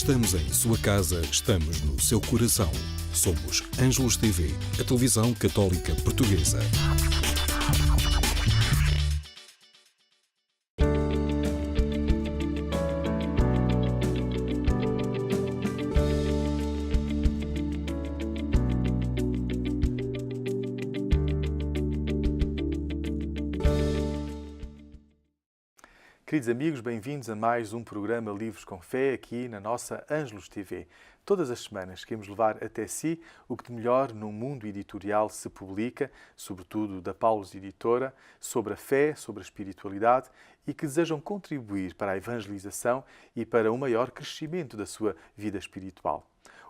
Estamos em sua casa, estamos no seu coração. Somos Ângelos TV, a televisão católica portuguesa. Queridos amigos, bem-vindos a mais um programa Livros com Fé aqui na nossa Ângelos TV. Todas as semanas queremos levar até si o que de melhor no mundo editorial se publica, sobretudo da Paulus Editora, sobre a fé, sobre a espiritualidade e que desejam contribuir para a evangelização e para um maior crescimento da sua vida espiritual.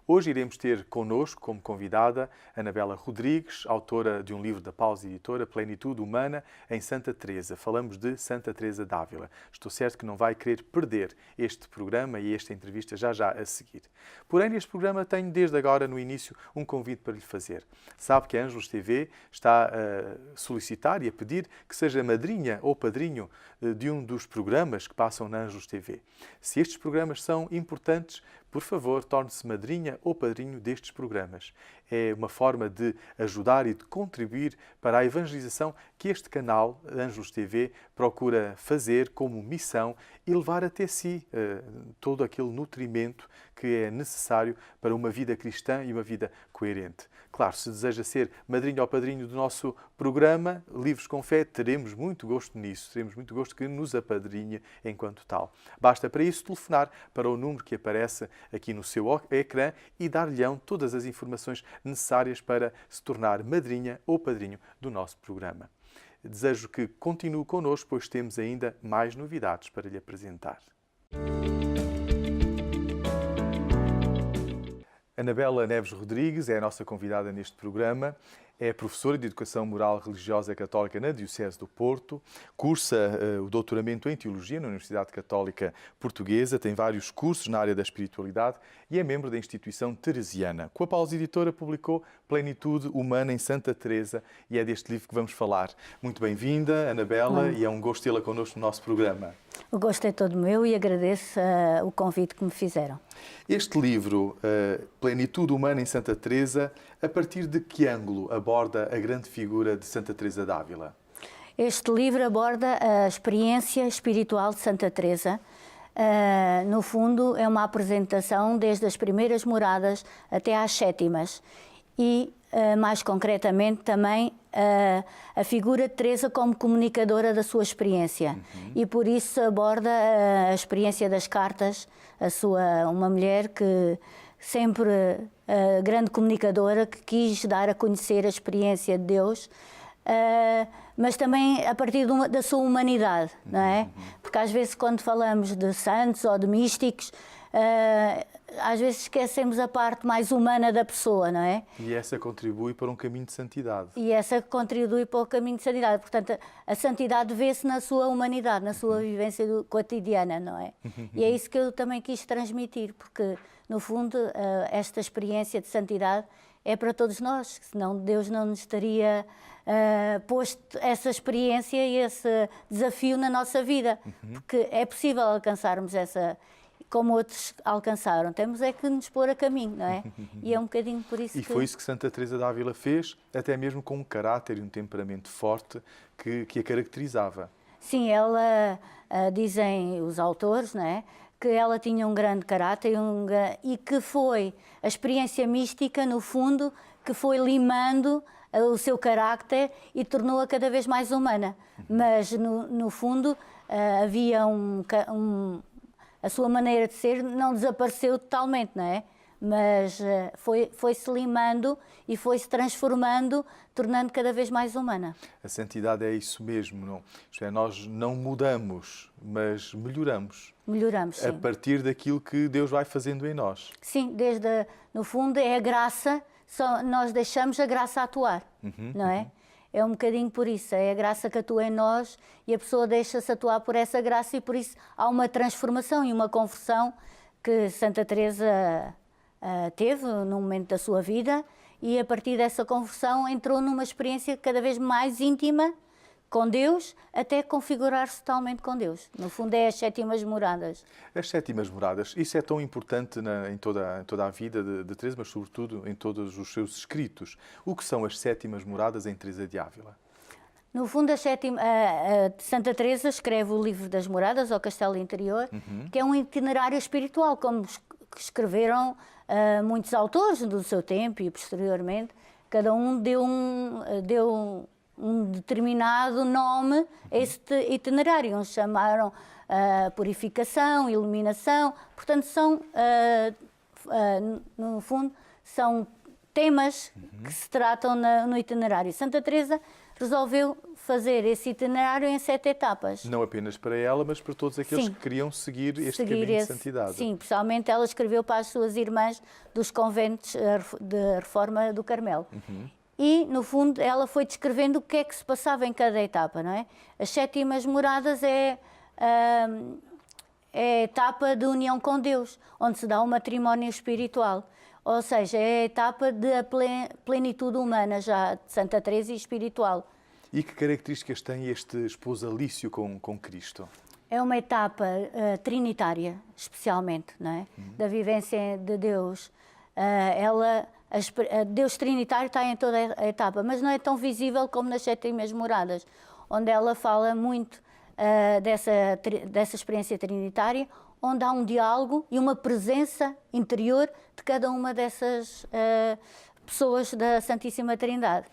Hoje iremos ter connosco como convidada Anabela Rodrigues, autora de um livro da Paulus Editora, Plenitude Humana em Santa Teresa. Falamos de Santa Teresa d'Ávila. Estou certo que não vai querer perder este programa e esta entrevista já a seguir. Porém, neste programa tenho desde agora, no início, um convite para lhe fazer. Sabe que a Ângelos TV está a solicitar e a pedir que seja madrinha ou padrinho de um dos programas que passam na Ângelos TV. Se estes programas são importantes, por favor, torne-se madrinha ou padrinho destes programas. É uma forma de ajudar e de contribuir para a evangelização que este canal, Ângelos TV, procura fazer como missão e levar até si todo aquele nutrimento que é necessário para uma vida cristã e uma vida coerente. Claro, se deseja ser madrinho ou padrinho do nosso programa, Livros com Fé, teremos muito gosto nisso, teremos muito gosto que nos apadrinhe enquanto tal. Basta para isso telefonar para o número que aparece aqui no seu ecrã e dar-lhe-ão todas as informações necessárias para se tornar madrinha ou padrinho do nosso programa. Desejo que continue connosco, pois temos ainda mais novidades para lhe apresentar. Anabela Neves Rodrigues é a nossa convidada neste programa. É professora de Educação Moral Religiosa Católica na Diocese do Porto, cursa o doutoramento em Teologia na Universidade Católica Portuguesa, tem vários cursos na área da espiritualidade e é membro da instituição teresiana. Com a Paulus Editora publicou Plenitude Humana em Santa Teresa e é deste livro que vamos falar. Muito bem-vinda, Anabela, e é um gosto tê-la connosco no nosso programa. O gosto é todo meu e agradeço o convite que me fizeram. Este livro, Plenitude Humana em Santa Teresa, a partir de que ângulo aborda a grande figura de Santa Teresa d'Ávila? Este livro aborda a experiência espiritual de Santa Teresa. No fundo, é uma apresentação desde as primeiras moradas até às sétimas e, mais concretamente, também a figura de Teresa como comunicadora da sua experiência. E por isso aborda a experiência das cartas, uma mulher que sempre grande comunicadora, que quis dar a conhecer a experiência de Deus, mas também a partir da sua humanidade, não é? Porque às vezes quando falamos de santos ou de místicos, às vezes esquecemos a parte mais humana da pessoa, não é? E essa contribui para um caminho de santidade. E essa contribui para o caminho de santidade. Portanto, a santidade vê-se na sua humanidade, na sua vivência cotidiana, não é? E é isso que eu também quis transmitir, porque, no fundo, esta experiência de santidade é para todos nós, senão Deus não nos teria posto essa experiência e esse desafio na nossa vida, porque é possível alcançarmos essa, como outros alcançaram. Temos é que nos pôr a caminho, não é? E é um bocadinho por isso que... E foi isso que Santa Teresa d'Ávila fez, até mesmo com um caráter e um temperamento forte que a caracterizava. Sim, ela, dizem os autores, não é? Que ela tinha um grande caráter e que foi a experiência mística, no fundo, que foi limando o seu carácter e tornou-a cada vez mais humana. Mas, no fundo, havia a sua maneira de ser não desapareceu totalmente, não é? Mas foi-se limando e foi-se transformando, tornando cada vez mais humana. A santidade é isso mesmo, não? Isto é, nós não mudamos, mas melhoramos. Melhoramos, sim. A partir daquilo que Deus vai fazendo em nós. Sim, no fundo é a graça, só nós deixamos a graça atuar, não é? É um bocadinho por isso, é a graça que atua em nós e a pessoa deixa-se atuar por essa graça e por isso há uma transformação e uma conversão que Santa Teresa teve num momento da sua vida e a partir dessa conversão entrou numa experiência cada vez mais íntima com Deus até configurar-se totalmente com Deus. No fundo, é as sétimas moradas. As sétimas moradas, isso é tão importante em toda a vida de Teresa, mas sobretudo em todos os seus escritos. O que são as sétimas moradas em Teresa de Ávila? No fundo, a Santa Teresa escreve o livro das moradas, ao Castelo Interior, que é um itinerário espiritual, como escreveram muitos autores do seu tempo e posteriormente. Cada um deu um determinado nome a este itinerário. Uns chamaram purificação, iluminação. Portanto, no fundo, são temas que se tratam no itinerário. Santa Teresa resolveu fazer esse itinerário em 7 etapas. Não apenas para ela, mas para todos aqueles que queriam seguir este caminho de santidade. Sim, pessoalmente ela escreveu para as suas irmãs dos conventos de Reforma do Carmelo. E, no fundo, ela foi descrevendo o que é que se passava em cada etapa, não é? As sétimas moradas é a etapa de união com Deus, onde se dá o matrimónio espiritual. Ou seja, é a etapa da plenitude humana já de Santa Teresa e espiritual. E que características tem este esposalício com Cristo? É uma etapa trinitária, especialmente, não é? Da vivência de Deus. Deus trinitário está em toda a etapa, mas não é tão visível como nas sétimas moradas, onde ela fala muito dessa experiência trinitária, onde há um diálogo e uma presença interior de cada uma dessas pessoas da Santíssima Trindade.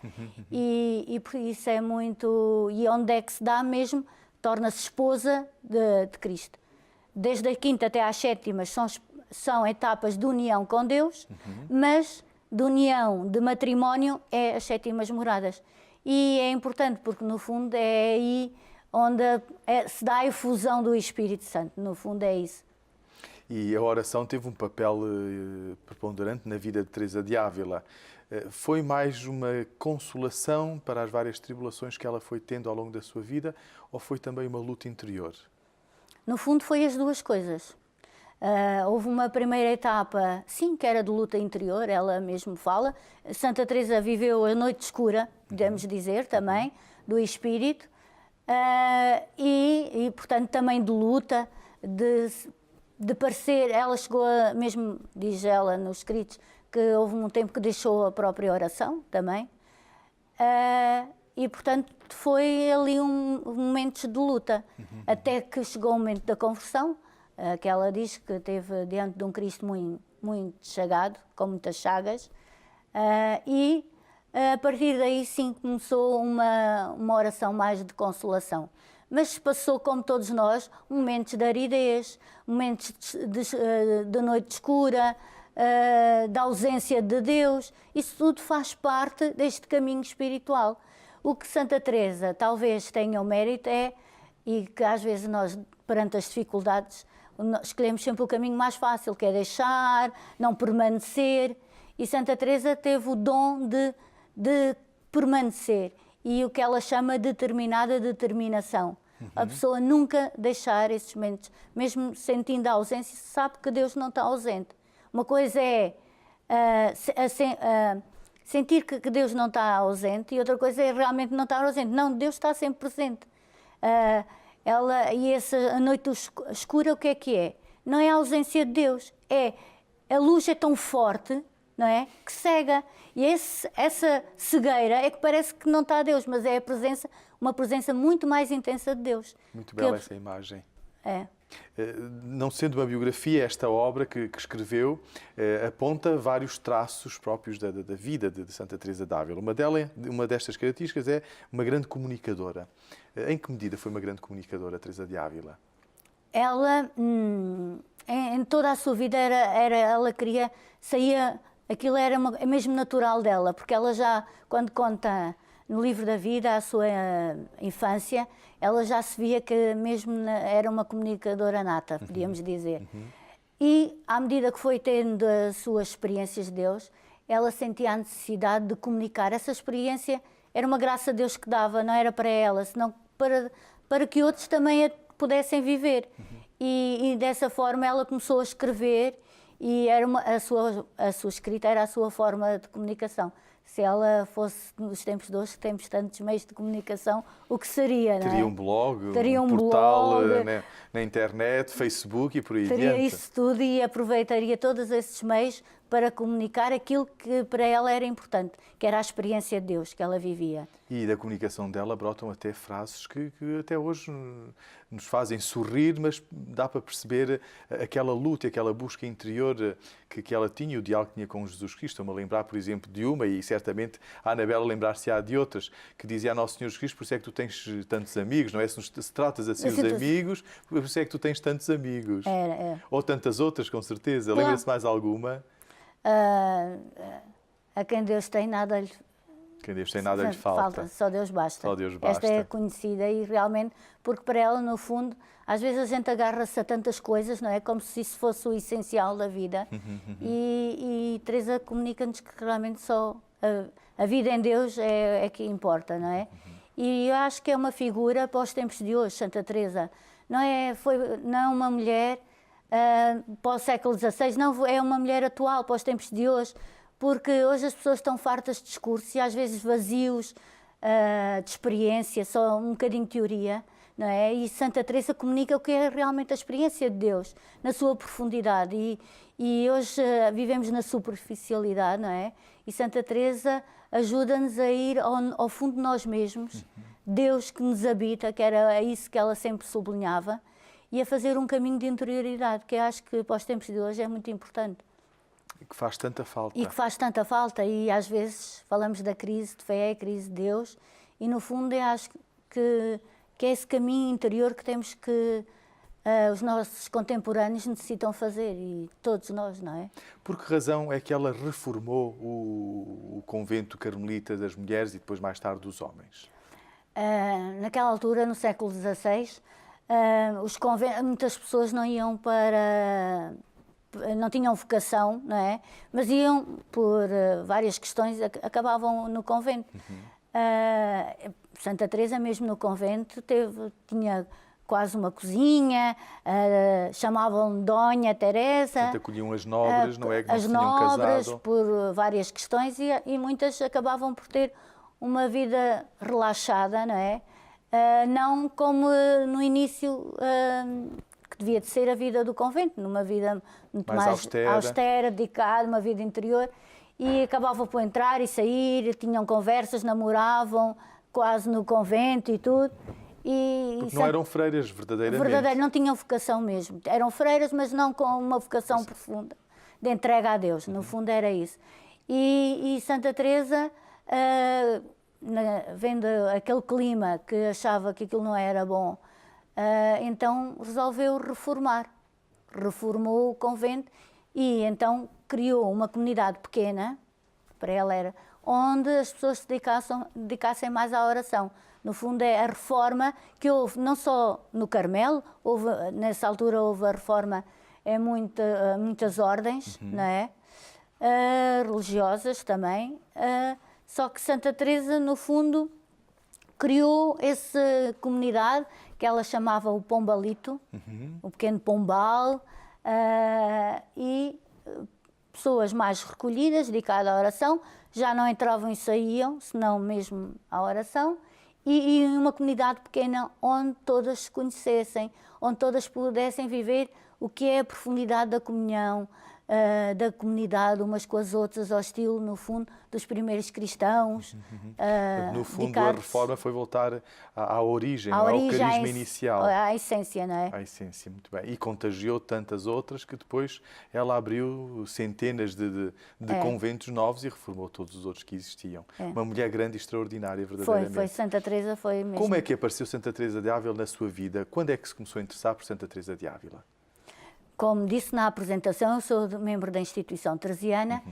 E por isso é muito... E onde é que se dá mesmo, torna-se esposa de Cristo. Desde a quinta até às sétimas são etapas de união com Deus, mas de união, de matrimónio, é as sétimas moradas. E é importante porque, no fundo, é aí onde se dá a efusão do Espírito Santo. No fundo, é isso. E a oração teve um papel preponderante na vida de Teresa de Ávila. Foi mais uma consolação para as várias tribulações que ela foi tendo ao longo da sua vida, ou foi também uma luta interior? No fundo, foi as duas coisas. Houve uma primeira etapa, sim, que era de luta interior, ela mesmo fala. Santa Teresa viveu a noite escura, podemos dizer, também, do espírito, e, portanto, também de luta, de parecer... Ela chegou a, mesmo, diz ela nos escritos, que houve um tempo que deixou a própria oração, também. E, portanto, foi ali momentos de luta, até que chegou o momento da conversão, que ela diz que teve diante de um Cristo muito, muito chagado, com muitas chagas, e a partir daí sim começou uma oração mais de consolação. Mas passou, como todos nós, momentos de aridez, momentos de noite escura, da ausência de Deus. Isso tudo faz parte deste caminho espiritual. O que Santa Teresa talvez tenha o mérito e que às vezes nós, perante as dificuldades, escolhemos sempre o caminho mais fácil, que é deixar, não permanecer. E Santa Teresa teve o dom de permanecer e o que ela chama de determinada determinação. A pessoa nunca deixar esses momentos, mesmo sentindo a ausência, sabe que Deus não está ausente. Uma coisa é sentir que Deus não está ausente e outra coisa é realmente não estar ausente. Não, Deus está sempre presente. A noite escura, o que é? Não é a ausência de Deus, a luz é tão forte, não é, que cega. E essa cegueira é que parece que não está Deus, mas é uma presença muito mais intensa de Deus. Muito bela essa imagem. É. Não sendo uma biografia, esta obra que escreveu aponta vários traços próprios da vida de Santa Teresa de Ávila. Uma destas características é uma grande comunicadora. Em que medida foi uma grande comunicadora, Teresa de Ávila? Ela, em toda a sua vida, ela queria, aquilo era mesmo natural dela, porque ela já, quando conta no livro da vida a sua infância, ela já se via que mesmo era uma comunicadora nata, podíamos dizer. E, à medida que foi tendo as suas experiências de Deus, ela sentia a necessidade de comunicar. Essa experiência era uma graça de Deus que dava, não era para ela, senão para que outros também a pudessem viver. E dessa forma ela começou a escrever e a sua escrita era a sua forma de comunicação. se ela fosse nos tempos de hoje, que temos tantos meios de comunicação, o que seria, não é? Teria um blog, Teria um um portal blog, na internet, Facebook e por aí teria adiante. isso tudo e aproveitaria todos esses meios para comunicar aquilo que para ela era importante, que era a experiência de Deus que ela vivia. E da comunicação dela brotam até frases que até hoje nos fazem sorrir, mas dá para perceber aquela luta, aquela busca interior que ela tinha, o diálogo que tinha com Jesus Cristo. Estou-me a lembrar, por exemplo, de uma, e certamente a Anabela lembrar-se-á de outras, que dizia a Nosso Senhor Jesus Cristo: por isso é que tu tens tantos amigos, não é? Se tratas assim os amigos, por isso é que tu tens tantos amigos. Era. Ou tantas outras, com certeza. Claro. Lembra-se mais alguma? A quem Deus tem, nada lhe Quem Deus tem, nada lhe falta. Só Deus basta. Só Deus basta. Esta é conhecida e realmente, porque para ela, no fundo, às vezes a gente agarra-se a tantas coisas, não é? Como se isso fosse o essencial da vida. E Teresa comunica-nos que realmente só a vida em Deus é que importa, não é? E eu acho que é uma figura para os tempos de hoje, Santa Teresa. Não é uma mulher para o século XVI, não, é uma mulher atual para os tempos de hoje, porque hoje as pessoas estão fartas de discursos e às vezes vazios de experiência, só um bocadinho de teoria, não é? E Santa Teresa comunica o que é realmente a experiência de Deus, na sua profundidade. E hoje vivemos na superficialidade, não é? E Santa Teresa ajuda-nos a ir ao fundo de nós mesmos, Deus que nos habita, que era isso que ela sempre sublinhava, e a fazer um caminho de interioridade, que eu acho que para os tempos de hoje é muito importante. E que faz tanta falta. E que faz tanta falta, e às vezes falamos da crise de fé, a crise de Deus, e no fundo eu acho que é esse caminho interior que temos que os nossos contemporâneos necessitam fazer, e todos nós, não é? Por que razão é que ela reformou o convento carmelita das mulheres e depois mais tarde dos homens? Naquela altura, no século XVI, muitas pessoas não iam não tinham vocação, não é? Mas iam por várias questões, acabavam no convento. Santa Teresa, mesmo no convento, tinha quase uma cozinha, chamavam Dona Teresa. Portanto, acolhiam as nobres, não é? Que não as se tinham nobres, casado. por várias questões, e muitas acabavam por ter uma vida relaxada, não é? Não como no início que devia de ser a vida do convento, numa vida muito mais austera, dedicada, uma vida interior, e acabavam por entrar e sair, tinham conversas, namoravam quase no convento e tudo. Porque não eram freiras, verdadeiramente. Não tinham vocação mesmo. Eram freiras, mas não com uma vocação profunda, de entrega a Deus. No fundo era isso. E Santa Teresa, vendo aquele clima que achava que aquilo não era bom, então resolveu reformou o convento e então criou uma comunidade pequena, para ela era, onde as pessoas se dedicassem mais à oração. No fundo é a reforma que houve, não só no Carmelo, nessa altura houve a reforma em muitas ordens, não é? Religiosas também, só que Santa Teresa, no fundo, criou essa comunidade que ela chamava o Pombalito, o pequeno Pombal, e pessoas mais recolhidas, dedicadas à oração, já não entravam e saíam, senão mesmo à oração, e uma comunidade pequena onde todas se conhecessem, onde todas pudessem viver o que é a profundidade da comunhão, da comunidade umas com as outras, ao estilo, no fundo, dos primeiros cristãos. No fundo, a reforma foi voltar à origem, ao carisma inicial. À essência, não é? À essência, muito bem. E contagiou tantas outras que depois ela abriu centenas de conventos novos e reformou todos os outros que existiam. Uma mulher grande e extraordinária, verdadeiramente. Foi Santa Teresa, foi mesmo. Como é que apareceu Santa Teresa de Ávila na sua vida? Quando é que se começou a interessar por Santa Teresa de Ávila? Como disse na apresentação, eu sou membro da instituição teresiana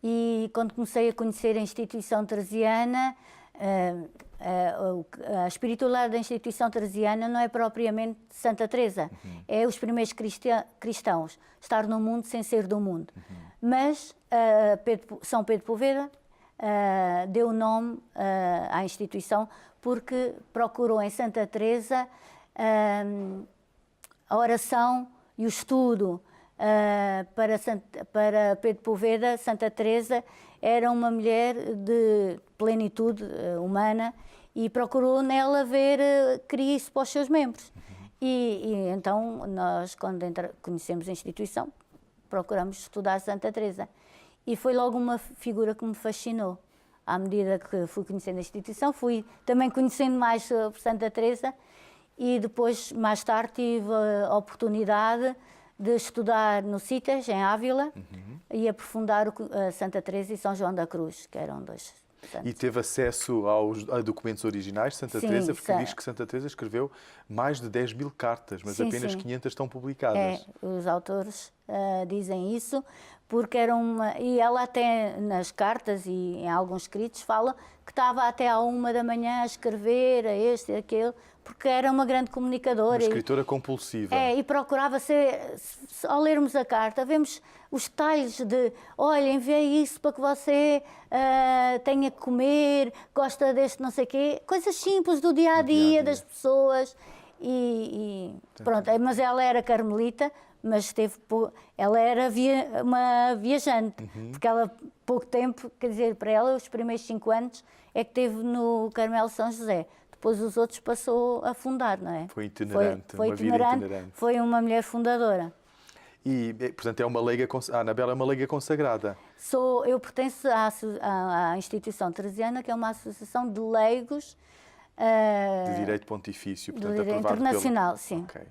e quando comecei a conhecer a instituição teresiana, a espiritualidade da instituição teresiana não é propriamente Santa Teresa, é os primeiros cristãos, estar no mundo sem ser do mundo. Mas São Pedro Poveda deu o nome à instituição porque procurou em Santa Teresa a oração e o estudo para Pedro Poveda, Santa Teresa era uma mulher de plenitude humana e procurou nela ver Cristo para os seus membros. E então nós, quando conhecemos a instituição, procuramos estudar Santa Teresa. E foi logo uma figura que me fascinou. À medida que fui conhecendo a instituição, fui também conhecendo mais sobre Santa Teresa e depois, mais tarde, tive a oportunidade de estudar no CITES, em Ávila, e aprofundar a Santa Teresa e São João da Cruz, que eram dois santos. E teve acesso a documentos originais de Santa Teresa, porque diz que Santa Teresa escreveu mais de 10.000 cartas, mas apenas 500 estão publicadas. Os autores dizem isso, porque era uma... E ela até nas cartas e em alguns escritos fala que estava até à 1 da manhã a escrever a este e aquele, porque era uma grande comunicadora. Uma escritora compulsiva. E procurava ser... Ao lermos a carta, vemos os detalhes de, olha, enviei isso para que você tenha que comer, gosta deste não sei o quê, coisas simples do dia-a-dia das pessoas. Pronto, mas ela era carmelita, mas ela era uma viajante, porque ela, pouco tempo, quer dizer, para ela, os primeiros 5 anos é que teve no Carmelo São José. Depois os outros passou a fundar, não é? Foi itinerante, uma vida itinerante. Foi uma mulher fundadora. E, portanto, a Anabela é uma leiga consagrada. Eu pertenço à instituição teresiana, que é uma associação de leigos... de direito pontifício, portanto, do direito internacional, sim. Okay.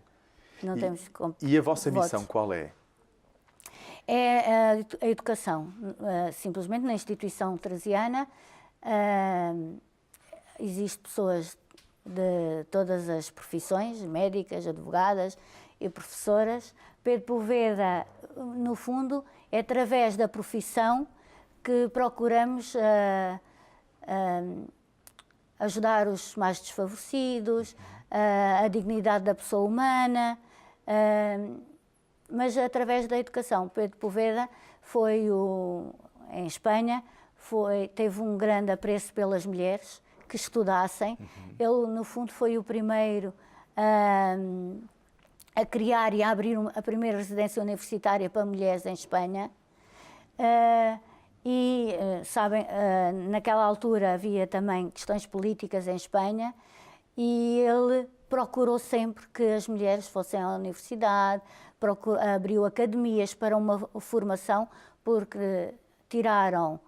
Não temos e a vossa votos. missão qual é? É a educação. Simplesmente na instituição teresiana existem pessoas de todas as profissões, médicas, advogadas e professoras. Pedro Poveda, no fundo, é através da profissão que procuramos ajudar os mais desfavorecidos, a dignidade da pessoa humana, mas através da educação. Pedro Poveda em Espanha, teve um grande apreço pelas mulheres que estudassem. Ele, no fundo, foi o primeiro a criar e a abrir a primeira residência universitária para mulheres em Espanha. Sabem, naquela altura havia também questões políticas em Espanha e ele procurou sempre que as mulheres fossem à universidade, abriu academias para uma formação, porque tiraram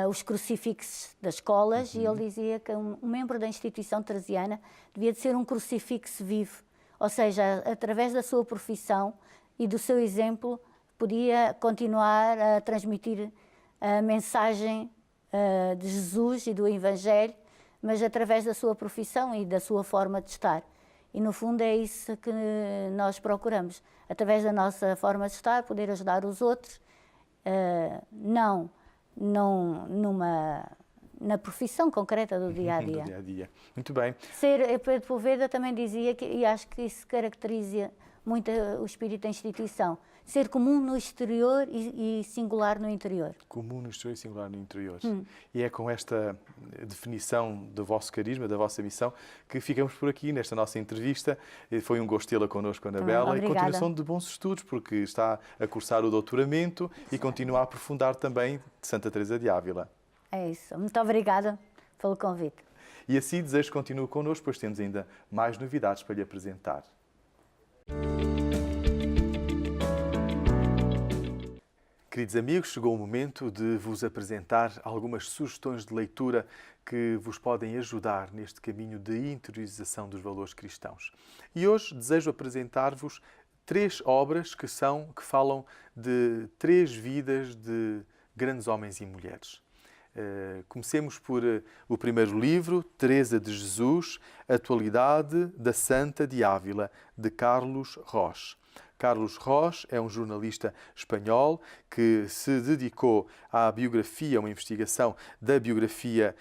os crucifixos das escolas e ele dizia que um membro da instituição teresiana devia de ser um crucifixo vivo, ou seja, através da sua profissão e do seu exemplo, podia continuar a transmitir a mensagem de Jesus e do Evangelho, mas através da sua profissão e da sua forma de estar. E, no fundo, é isso que nós procuramos. Através da nossa forma de estar, poder ajudar os outros, na profissão concreta do dia-a-dia. Do dia-a-dia. Muito bem. Pedro Poveda também dizia, e acho que isso caracteriza muito o espírito da instituição, ser comum no exterior e singular no interior. Comum no exterior e singular no interior. E é com esta definição do vosso carisma, da vossa missão, que ficamos por aqui nesta nossa entrevista. Foi um gosto tê-la connosco, Anabela, e continuação de bons estudos, porque está a cursar o doutoramento e continua a aprofundar também de Santa Teresa de Ávila. É isso. Muito obrigada pelo convite. E assim desejo que continue connosco, pois temos ainda mais novidades para lhe apresentar. Queridos amigos, chegou o momento de vos apresentar algumas sugestões de leitura que vos podem ajudar neste caminho de interiorização dos valores cristãos. E hoje desejo apresentar-vos 3 obras que falam de 3 vidas de grandes homens e mulheres. Comecemos por o primeiro livro, Teresa de Jesus, Atualidade da Santa de Ávila, de Carlos Rosch. Carlos Rosch é um jornalista espanhol que se dedicou à biografia, uma investigação da biografia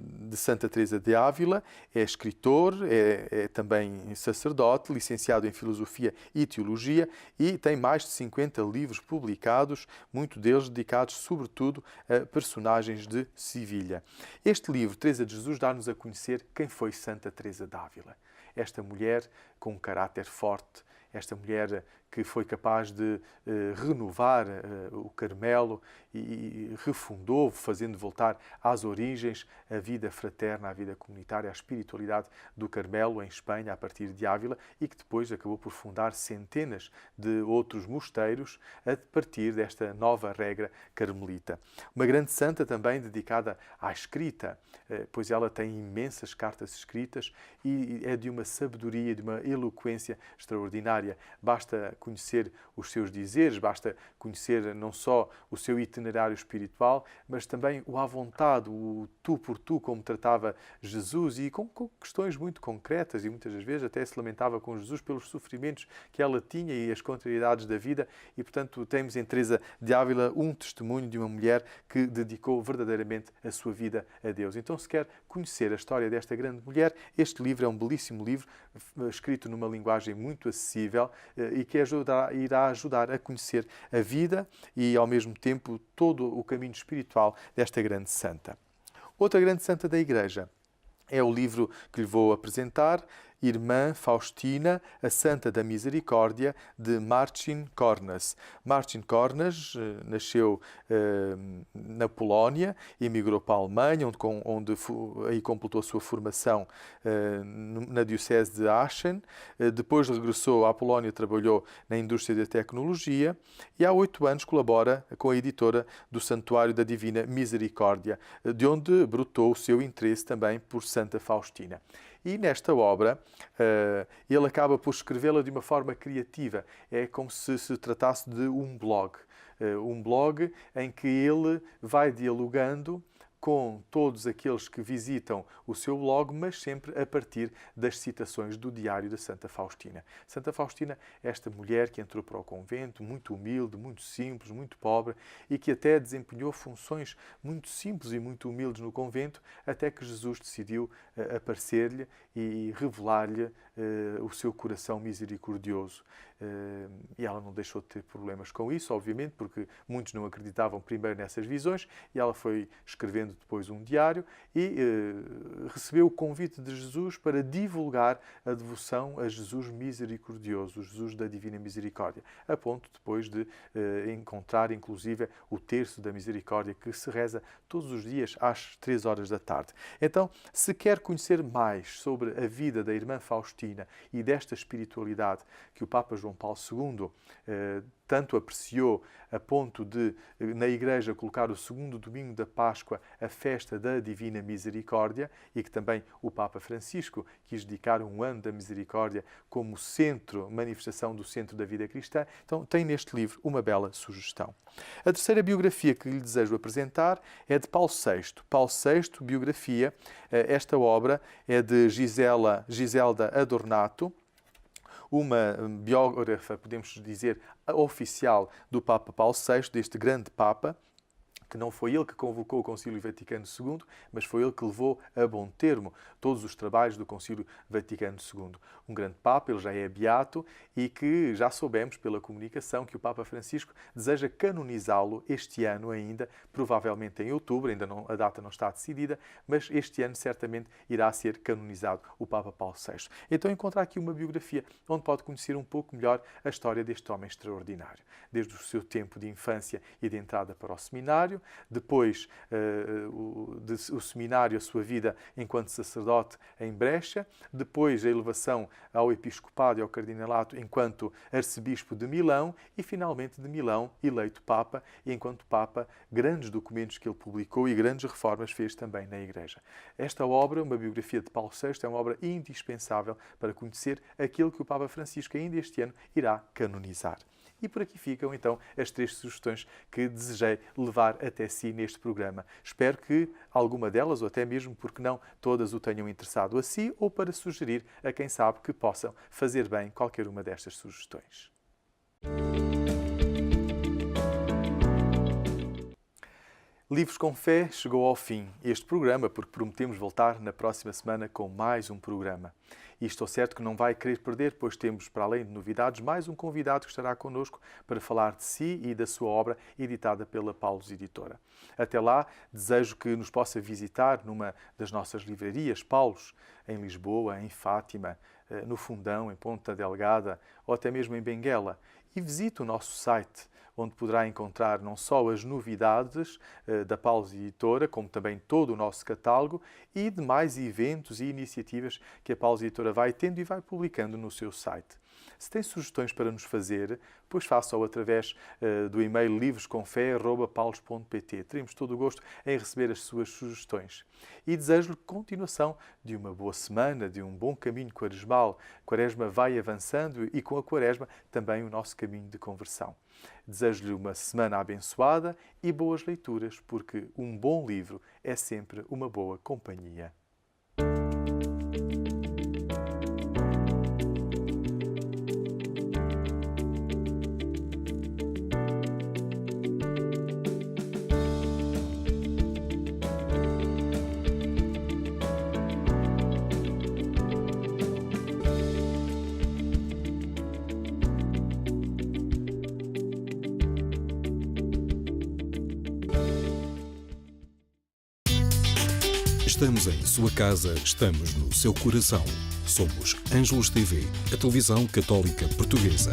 de Santa Teresa de Ávila. É escritor, é também sacerdote, licenciado em Filosofia e Teologia e tem mais de 50 livros publicados, muitos deles dedicados sobretudo a personagens de Sevilha. Este livro, Teresa de Jesus, dá-nos a conhecer quem foi Santa Teresa de Ávila. Esta mulher com um caráter forte, esta mulher que foi capaz de renovar o Carmelo e refundou, fazendo voltar às origens a vida fraterna, a vida comunitária, a espiritualidade do Carmelo em Espanha, a partir de Ávila, e que depois acabou por fundar centenas de outros mosteiros a partir desta nova regra carmelita. Uma grande santa também dedicada à escrita, pois ela tem imensas cartas escritas e é de uma sabedoria, de uma eloquência extraordinária. Basta conhecer os seus dizeres, basta conhecer não só o seu itinerário espiritual, mas também o à vontade, o tu por tu, como tratava Jesus, e com questões muito concretas, e muitas das vezes até se lamentava com Jesus pelos sofrimentos que ela tinha e as contrariedades da vida. E, portanto, temos em Teresa de Ávila um testemunho de uma mulher que dedicou verdadeiramente a sua vida a Deus. Então, se quer conhecer a história desta grande mulher, este livro é um belíssimo livro, escrito numa linguagem muito acessível e que irá ajudar a conhecer a vida e, ao mesmo tempo, todo o caminho espiritual desta grande santa. Outra grande santa da Igreja é o livro que lhe vou apresentar, Irmã Faustina, a Santa da Misericórdia, de Marcin Kornas. Marcin Kornas nasceu na Polónia, emigrou para a Alemanha, onde aí completou a sua formação na Diocese de Aachen. Depois regressou à Polónia, trabalhou na indústria da tecnologia e há 8 anos colabora com a editora do Santuário da Divina Misericórdia, de onde brotou o seu interesse também por Santa Faustina. E nesta obra, ele acaba por escrevê-la de uma forma criativa. É como se se tratasse de um blog em que ele vai dialogando com todos aqueles que visitam o seu blog, mas sempre a partir das citações do diário da Santa Faustina. Santa Faustina, esta mulher que entrou para o convento, muito humilde, muito simples, muito pobre, e que até desempenhou funções muito simples e muito humildes no convento, até que Jesus decidiu aparecer-lhe e revelar-lhe o seu coração misericordioso. E ela não deixou de ter problemas com isso, obviamente, porque muitos não acreditavam primeiro nessas visões, e ela foi escrevendo depois um diário e recebeu o convite de Jesus para divulgar a devoção a Jesus misericordioso, o Jesus da Divina Misericórdia, a ponto depois de encontrar, inclusive, o terço da misericórdia que se reza todos os dias às 3 horas da tarde. Então, se quer conhecer mais sobre a vida da irmã Faustina e desta espiritualidade que o Papa João Paulo II tanto apreciou a ponto de, na Igreja, colocar o segundo domingo da Páscoa a festa da Divina Misericórdia, e que também o Papa Francisco quis dedicar um ano da Misericórdia como centro, manifestação do centro da vida cristã. Então, tem neste livro uma bela sugestão. A terceira biografia que lhe desejo apresentar é de Paulo VI. Paulo VI, biografia. Esta obra é de Giselda Adornato, uma biógrafa, podemos dizer, oficial do Papa Paulo VI, deste grande Papa, que não foi ele que convocou o Concílio Vaticano II, mas foi ele que levou a bom termo todos os trabalhos do Concílio Vaticano II. Um grande Papa, ele já é beato e que já soubemos pela comunicação que o Papa Francisco deseja canonizá-lo este ano ainda, provavelmente em outubro, a data não está decidida, mas este ano certamente irá ser canonizado o Papa Paulo VI. Então encontrar aqui uma biografia onde pode conhecer um pouco melhor a história deste homem extraordinário, desde o seu tempo de infância e de entrada para o seminário, depois o seminário, a sua vida enquanto sacerdote em Brecha, depois a elevação ao episcopado e ao cardinalato enquanto arcebispo de Milão e, finalmente, de Milão, eleito Papa, e enquanto Papa, grandes documentos que ele publicou e grandes reformas fez também na Igreja. Esta obra, uma biografia de Paulo VI, é uma obra indispensável para conhecer aquilo que o Papa Francisco ainda este ano irá canonizar. E por aqui ficam, então, as 3 sugestões que desejei levar até si neste programa. Espero que alguma delas, ou até mesmo, porque não, todas o tenham interessado a si, ou para sugerir a quem sabe que possam fazer bem qualquer uma destas sugestões. Livros com Fé chegou ao fim este programa, porque prometemos voltar na próxima semana com mais um programa. E estou certo que não vai querer perder, pois temos, para além de novidades, mais um convidado que estará connosco para falar de si e da sua obra, editada pela Paulus Editora. Até lá, desejo que nos possa visitar numa das nossas livrarias, Paulus, em Lisboa, em Fátima, no Fundão, em Ponta Delgada ou até mesmo em Benguela. e visite o nosso site, onde poderá encontrar não só as novidades da Paulus Editora, como também todo o nosso catálogo e demais eventos e iniciativas que a Paulus Editora vai tendo e vai publicando no seu site. Se tem sugestões para nos fazer, pois faça-o através do e-mail livroscomfé@paulus.pt. Teremos todo o gosto em receber as suas sugestões. E desejo-lhe continuação de uma boa semana, de um bom caminho quaresmal. A Quaresma vai avançando e com a Quaresma também o nosso caminho de conversão. Desejo-lhe uma semana abençoada e boas leituras, porque um bom livro é sempre uma boa companhia. Estamos em sua casa, estamos no seu coração. Somos Ângelos TV, a televisão católica portuguesa.